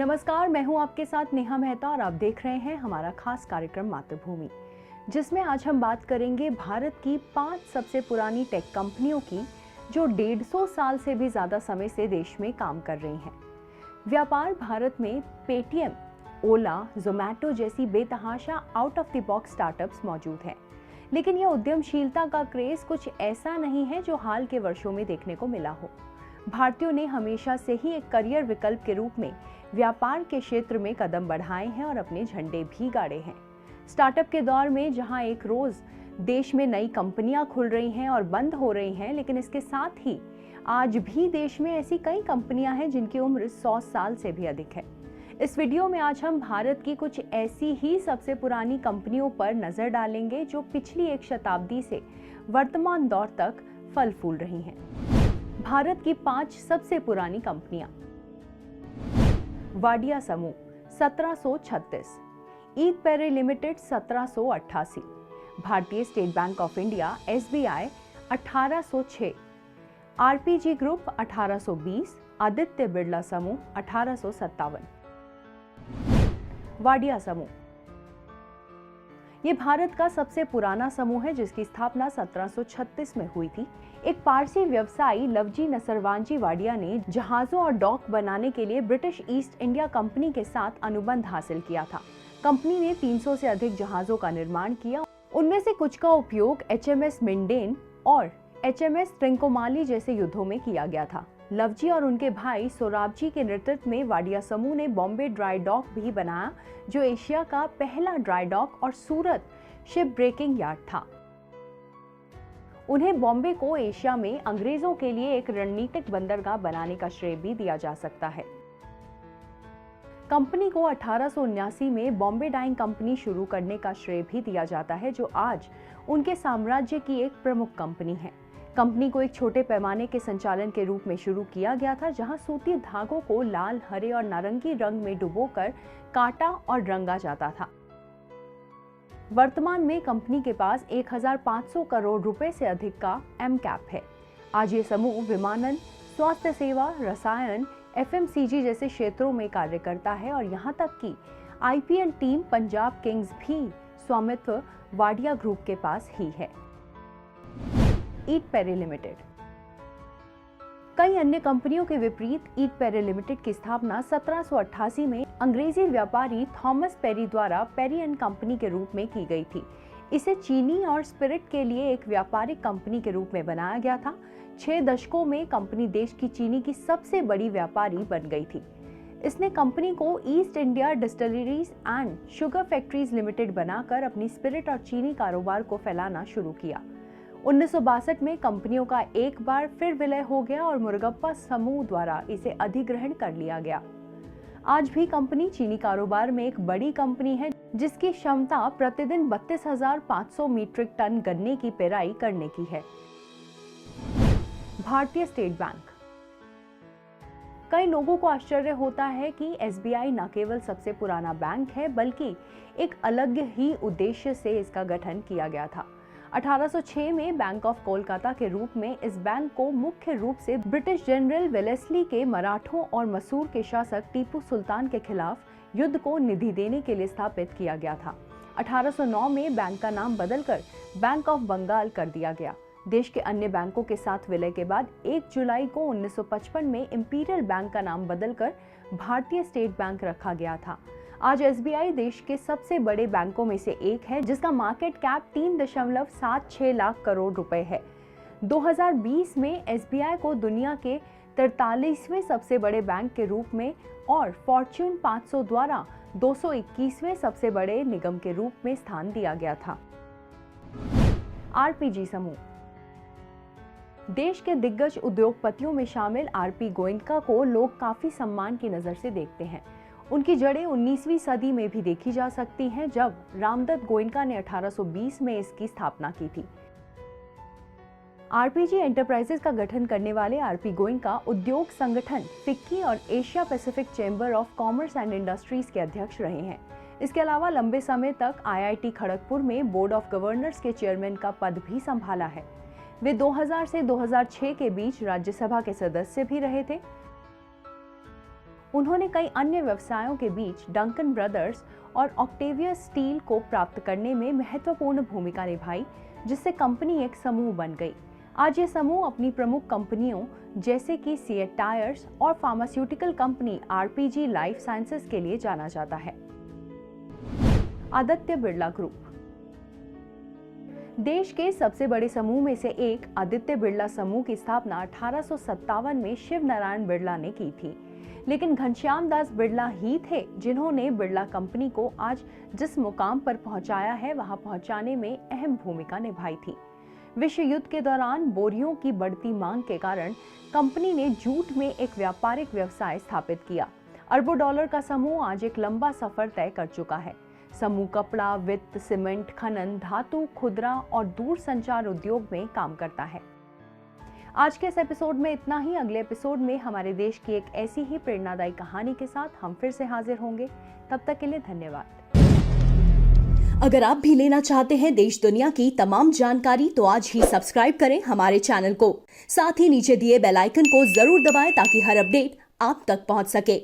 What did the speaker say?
नमस्कार, मैं हूं आपके साथ नेहा मेहता और आप देख रहे हैं हमारा खास कार्यक्रम मातृभूमि, जिसमें आज हम बात करेंगे भारत की 5 सबसे पुरानी टेक कंपनियों की जो 150 साल से भी ज़्यादा समय से देश में काम कर रही हैं। व्यापार भारत में पेटीएम, ओला, जोमैटो जैसी बेतहाशा out of the box startups मौजूद हैं। लेकिन यह उद्यमशीलता का क्रेज कुछ ऐसा नहीं है जो हाल के वर्षों में देखने को मिला हो। भारतीयों ने हमेशा से ही एक करियर विकल्प के रूप में व्यापार के क्षेत्र में कदम बढ़ाए हैं और अपने झंडे भी गाड़े हैं। स्टार्टअप के दौर में जहां एक रोज देश में नई कंपनियां खुल रही हैं और बंद हो रही हैं, लेकिन इसके साथ ही आज भी देश में ऐसी कई कंपनियां हैं जिनकी उम्र 100 साल से भी अधिक है। इस वीडियो में आज हम भारत की कुछ ऐसी ही सबसे पुरानी कंपनियों पर नजर डालेंगे जो पिछली एक शताब्दी से वर्तमान दौर तक फल फूल रही हैं। भारत की 5 सबसे पुरानी कंपनियां। वाडिया समूह 1736, ईद पेरे लिमिटेड 1788, भारतीय state bank of India SBI 1806, RPG group 1820, Aditya Birla समूह 1857। वाडिया समूह ये भारत का सबसे पुराना समूह है जिसकी स्थापना 1736 में हुई थी। एक पारसी व्यवसायी लवजी नसरवांजी वाडिया ने जहाजों और डॉक बनाने के लिए ब्रिटिश ईस्ट इंडिया कंपनी के साथ अनुबंध हासिल किया था। कंपनी ने 300 से अधिक जहाजों का निर्माण किया। उनमें से कुछ का उपयोग HMS मिंडेन और HMS ट्रिंकोमाली जैसे युद्धों में किया गया था। लवजी और उनके भाई सोराबजी के नेतृत्व में वाडिया समूह ने बॉम्बे ड्राई डॉक भी बनाया, जो एशिया का पहला ड्राई डॉक और सूरत शिप ब्रेकिंग यार्ड था। उन्हें बॉम्बे को एशिया में अंग्रेजों के लिए एक रणनीतिक बंदरगाह बनाने का श्रेय भी दिया जा सकता है। कंपनी को 1879 में बॉम्बे डाइंग कंपनी शुरू करने का श्रेय भी दिया जाता है, जो आज उनके साम्राज्य की एक प्रमुख कंपनी है। कंपनी को एक छोटे पैमाने के संचालन के रूप में शुरू किया गया था, जहां सूती धागों को लाल, हरे और नारंगी रंग में डुबोकर काटा और रंगा जाता था। वर्तमान में कंपनी के पास 1500 करोड़ रुपए से अधिक का एमकैप है। आज ये समूह विमानन, स्वास्थ्य सेवा, रसायन, FMCG जैसे क्षेत्रों में कार्य करता है और यहाँ तक कि IPL टीम पंजाब किंग्स भी स्वामित्व वाडिया ग्रुप के पास ही है। ईद पेरे लिमिटेड। कई अन्य कंपनियों के विपरीत ईद पेरे लिमिटेड की स्थापना 1788 में अंग्रेजी व्यापारी थॉमस पेरी द्वारा पेरी एंड कंपनी के रूप में की गई थी। इसे चीनी और स्पिरिट के लिए एक व्यापारिक कंपनी के रूप में बनाया गया था। 6 दशकों में कंपनी देश की चीनी की सबसे बड़ी व्यापारी बन गई थी। इसने कंपनी को east India distilleries and sugar factories limited बनाकर अपनी स्पिरिट और चीनी कारोबार को फैलाना शुरू किया। 1962 में कंपनियों का एक बार फिर विलय हो गया और मुरगप्पा समूह द्वारा इसे अधिग्रहण कर लिया गया। आज भी कंपनी चीनी कारोबार में एक बड़ी कंपनी है, जिसकी क्षमता प्रतिदिन 32,500 मीट्रिक टन गन्ने की पेराई करने की है। भारतीय स्टेट बैंक। कई लोगों को आश्चर्य होता है कि SBI न केवल सबसे पुराना बैंक है, बल्कि एक अलग ही उद्देश्य से इसका गठन किया गया था। 1806 में बैंक ऑफ कोलकाता के रूप में इस बैंक को मुख्य रूप से ब्रिटिश जनरल वेलेस्ली के मराठों और मसूर के शासक टीपू सुल्तान के खिलाफ युद्ध को निधि देने के लिए स्थापित किया गया था। 1809 में बैंक का नाम बदलकर बैंक ऑफ बंगाल कर दिया गया। देश के अन्य बैंकों के साथ विलय के बाद 1 जुलाई को 1955 में इंपीरियल बैंक का नाम बदलकर भारतीय स्टेट बैंक रखा गया था। आज SBI देश के सबसे बड़े बैंकों में से एक है, जिसका मार्केट कैप 3.76 लाख करोड़ रुपए है। 2020 में SBI को दुनिया के 43वें सबसे बड़े बैंक के रूप में और फॉर्च्यून 500 द्वारा 221वें सबसे बड़े निगम के रूप में स्थान दिया गया था। आरपीजी समूह। देश के दिग्गज उद्योगपतियों में शामिल RP गोयनका को लोग काफी सम्मान की नजर से देखते हैं। उनकी जड़ें 19वीं सदी में भी देखी जा सकती हैं, जब रामदत्त गोयनका ने 1820 में इसकी स्थापना की थी। आरपीजी एंटरप्राइजेस का गठन करने वाले RP गोयनका उद्योग संगठन फिक्की और Asia Pacific chamber of commerce and industries के अध्यक्ष रहे हैं। इसके अलावा लंबे समय तक IIT खड़गपुर में बोर्ड ऑफ गवर्नर्स के चेयरमैन का पद भी संभाला है। वे 2000 से 2006 के बीच राज्यसभा के सदस्य भी रहे थे। उन्होंने कई अन्य व्यवसायों के बीच डंकन ब्रदर्स और ऑक्टेवियस स्टील को प्राप्त करने में महत्वपूर्ण भूमिका निभाई, जिससे कंपनी एक समूह बन गई। आज ये समूह अपनी प्रमुख कंपनियों जैसे कि सीएट टायर्स और pharmaceutical company RPG life sciences के लिए जाना जाता है। आदित्य बिरला ग्रुप देश के सबसे बड़े समूह में से एक आदित्य बिरला समूह की स्थापना 1857 में शिव नारायण बिरला ने की थी, लेकिन घनश्याम दास बिरला ही थे जिन्होंने बिरला कंपनी को आज जिस मुकाम पर पहुंचाया है वहां पहुंचाने में अहम भूमिका निभाई थी। विश्व युद्ध के दौरान बोरियों की बढ़ती मांग के कारण कंपनी ने जूट में एक व्यापारिक व्यवसाय स्थापित किया। अरबों डॉलर का समूह आज एक लंबा सफर तय कर चुका है। समूह कपड़ा, वित्त, सीमेंट, खनन, धातु, खुदरा और दूर संचार उद्योग में काम करता है। आज के इस एपिसोड में इतना ही। अगले एपिसोड में हमारे देश की एक ऐसी ही प्रेरणादायी कहानी के साथ हम फिर से हाजिर होंगे। तब तक के लिए धन्यवाद। अगर आप भी लेना चाहते हैं देश दुनिया की तमाम जानकारी तो आज ही सब्सक्राइब करें हमारे चैनल को। साथ ही नीचे दिए बेल आइकन को जरूर दबाएं ताकि हर अपडेट आप तक पहुंच सके।